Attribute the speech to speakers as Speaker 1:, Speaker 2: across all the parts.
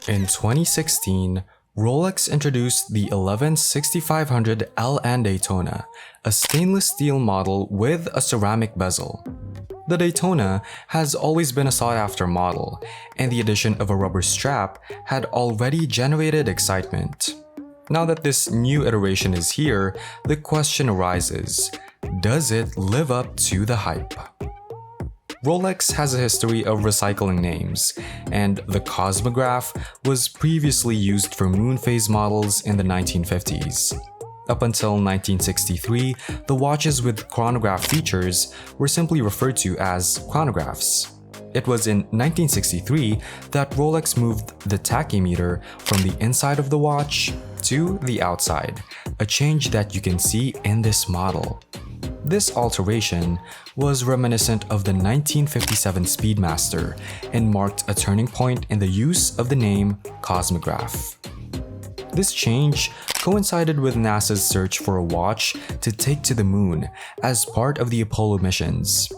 Speaker 1: In 2016, Rolex introduced the 116500 LN Daytona, a stainless steel model with a ceramic bezel. The Daytona has always been a sought-after model, and the addition of a rubber strap had already generated excitement. Now that this new iteration is here, the question arises, does it live up to the hype? Rolex has a history of recycling names, and the Cosmograph was previously used for moon phase models in the 1950s. Up until 1963, the watches with chronograph features were simply referred to as chronographs. It was in 1963 that Rolex moved the tachymeter from the inside of the watch to the outside, a change that you can see in this model. This alteration was reminiscent of the 1957 Speedmaster and marked a turning point in the use of the name Cosmograph. This change coincided with NASA's search for a watch to take to the moon as part of the Apollo missions.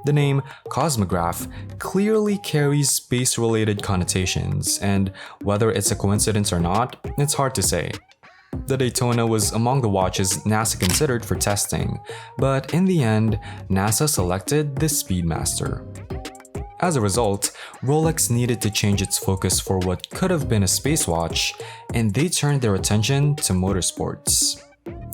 Speaker 1: The name Cosmograph clearly carries space-related connotations, and whether it's a coincidence or not, it's hard to say. The Daytona was among the watches NASA considered for testing, but in the end, NASA selected the Speedmaster. As a result, Rolex needed to change its focus for what could have been a space watch, and they turned their attention to motorsports.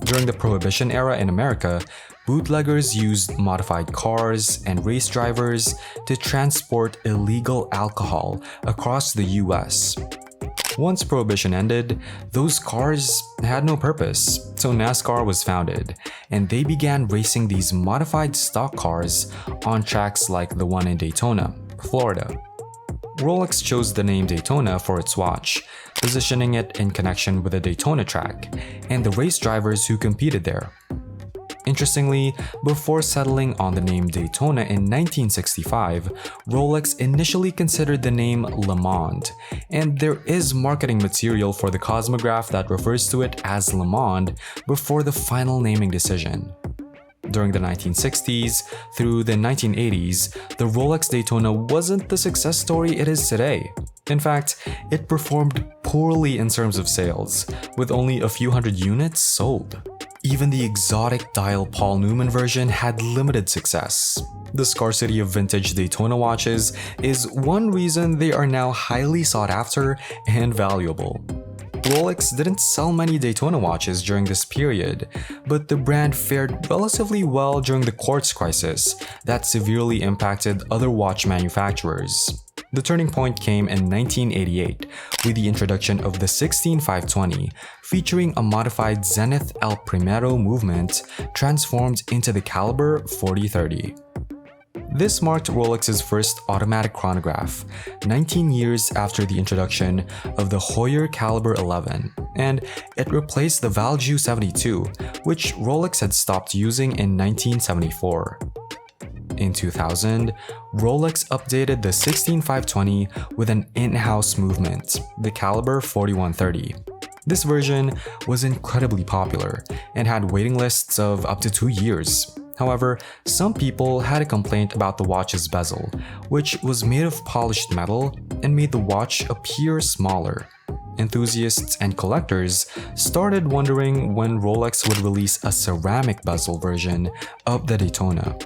Speaker 1: During the Prohibition era in America, bootleggers used modified cars and race drivers to transport illegal alcohol across the US. Once Prohibition ended, those cars had no purpose, so NASCAR was founded, and they began racing these modified stock cars on tracks like the one in Daytona, Florida. Rolex chose the name Daytona for its watch, positioning it in connection with the Daytona track and the race drivers who competed there. Interestingly, before settling on the name Daytona in 1965, Rolex initially considered the name Le Monde, and there is marketing material for the Cosmograph that refers to it as Le Monde before the final naming decision. During the 1960s through the 1980s, the Rolex Daytona wasn't the success story it is today. In fact, it performed poorly in terms of sales, with only a few hundred units sold. Even the exotic dial Paul Newman version had limited success. The scarcity of vintage Daytona watches is one reason they are now highly sought after and valuable. Rolex didn't sell many Daytona watches during this period, but the brand fared relatively well during the quartz crisis that severely impacted other watch manufacturers. The turning point came in 1988 with the introduction of the 16520, featuring a modified Zenith El Primero movement transformed into the caliber 4030. This marked Rolex's first automatic chronograph, 19 years after the introduction of the Heuer Caliber 11, and it replaced the Valjoux 72, which Rolex had stopped using in 1974. In 2000, Rolex updated the 16520 with an in-house movement, the caliber 4130. This version was incredibly popular and had waiting lists of up to 2 years. However, some people had a complaint about the watch's bezel, which was made of polished metal and made the watch appear smaller. Enthusiasts and collectors started wondering when Rolex would release a ceramic bezel version of the Daytona.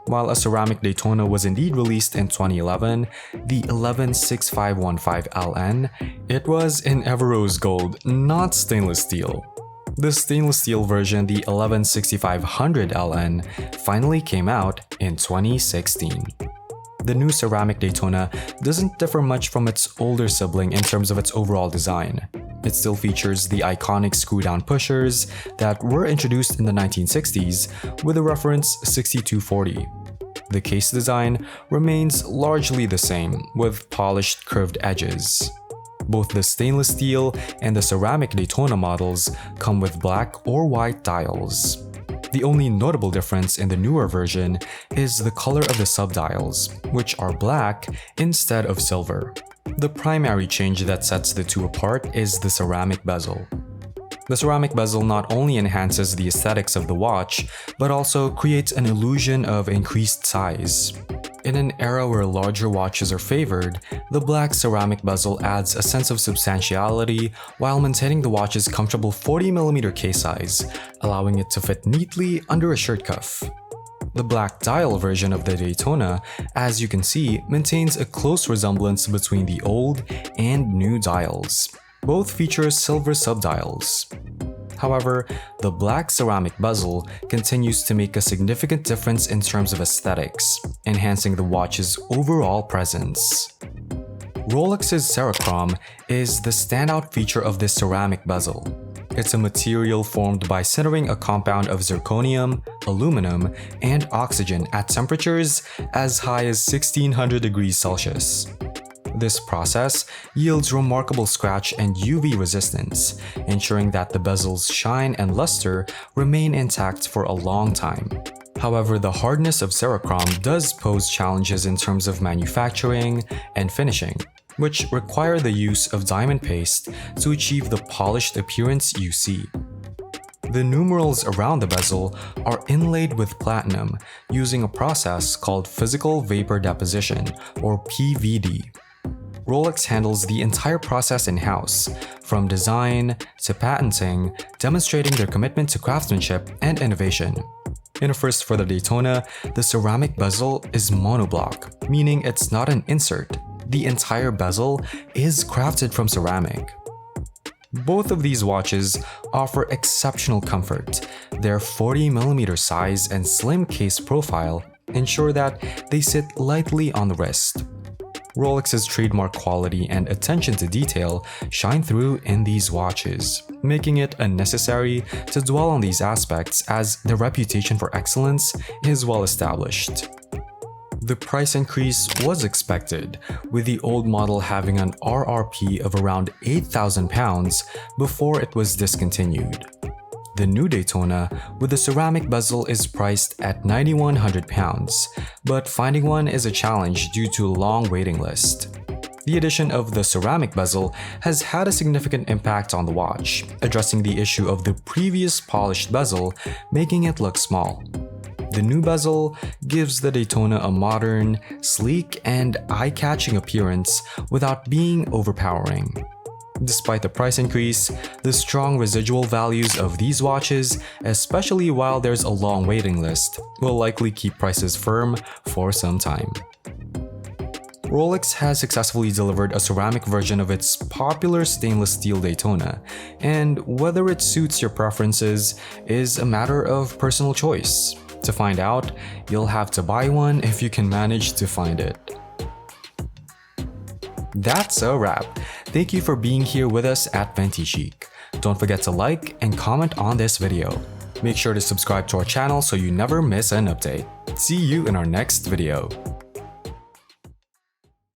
Speaker 1: While a ceramic Daytona was indeed released in 2011, the 116515 LN, it in Everose gold, not stainless steel. The stainless steel version, the 116500 LN, finally came out in 2016. The new ceramic Daytona doesn't differ much from its older sibling in terms of its overall design. It still features the iconic screw-down pushers that were introduced in the 1960s with the reference 6240. The case design remains largely the same, with polished curved edges. Both the stainless steel and the ceramic Daytona models come with black or white dials. The only notable difference in the newer version is the color of the subdials, which are black instead of silver. The primary change that sets the two apart is the ceramic bezel. The ceramic bezel not only enhances the aesthetics of the watch, but also creates an illusion of increased size. In an era where larger watches are favored, the black ceramic bezel adds a sense of substantiality while maintaining the watch's comfortable 40mm case size, allowing it to fit neatly under a shirt cuff. The black dial version of the Daytona, as you can see, maintains a close resemblance between the old and new dials. Both feature silver subdials. However, the black ceramic bezel continues to make a significant difference in terms of aesthetics, enhancing the watch's overall presence. Rolex's Cerachrom is the standout feature of this ceramic bezel. It's a material formed by sintering a compound of zirconium, aluminum, and oxygen at temperatures as high as 1600 degrees Celsius. This process yields remarkable scratch and UV resistance, ensuring that the bezel's shine and luster remain intact for a long time. However, the hardness of Cerachrom does pose challenges in terms of manufacturing and finishing, which require the use of diamond paste to achieve the polished appearance you see. The numerals around the bezel are inlaid with platinum using a process called physical vapor deposition, or PVD. Rolex handles the entire process in-house, from design to patenting, demonstrating their commitment to craftsmanship and innovation. In a first for the Daytona, the ceramic bezel is monoblock, meaning it's not an insert. The entire bezel is crafted from ceramic. Both of these watches offer exceptional comfort. Their 40mm size and slim case profile ensure that they sit lightly on the wrist. Rolex's trademark quality and attention to detail shine through in these watches, making it unnecessary to dwell on these aspects as their reputation for excellence is well established. The price increase was expected, with the old model having an RRP of around £8,000 before it was discontinued. The new Daytona with the ceramic bezel is priced at £9,100, but finding one is a challenge due to a long waiting list. The addition of the ceramic bezel has had a significant impact on the watch, addressing the issue of the previous polished bezel, making it look small. The new bezel gives the Daytona a modern, sleek, and eye-catching appearance without being overpowering. Despite the price increase, the strong residual values of these watches, especially while there's a long waiting list, will likely keep prices firm for some time. Rolex has successfully delivered a ceramic version of its popular stainless steel Daytona, and whether it suits your preferences is a matter of personal choice. To find out, you'll have to buy one if you can manage to find it. That's a wrap. Thank you for being here with us at Ventichic. Don't forget to like and comment on this video. Make sure to subscribe to our channel so you never miss an update. See you in our next video.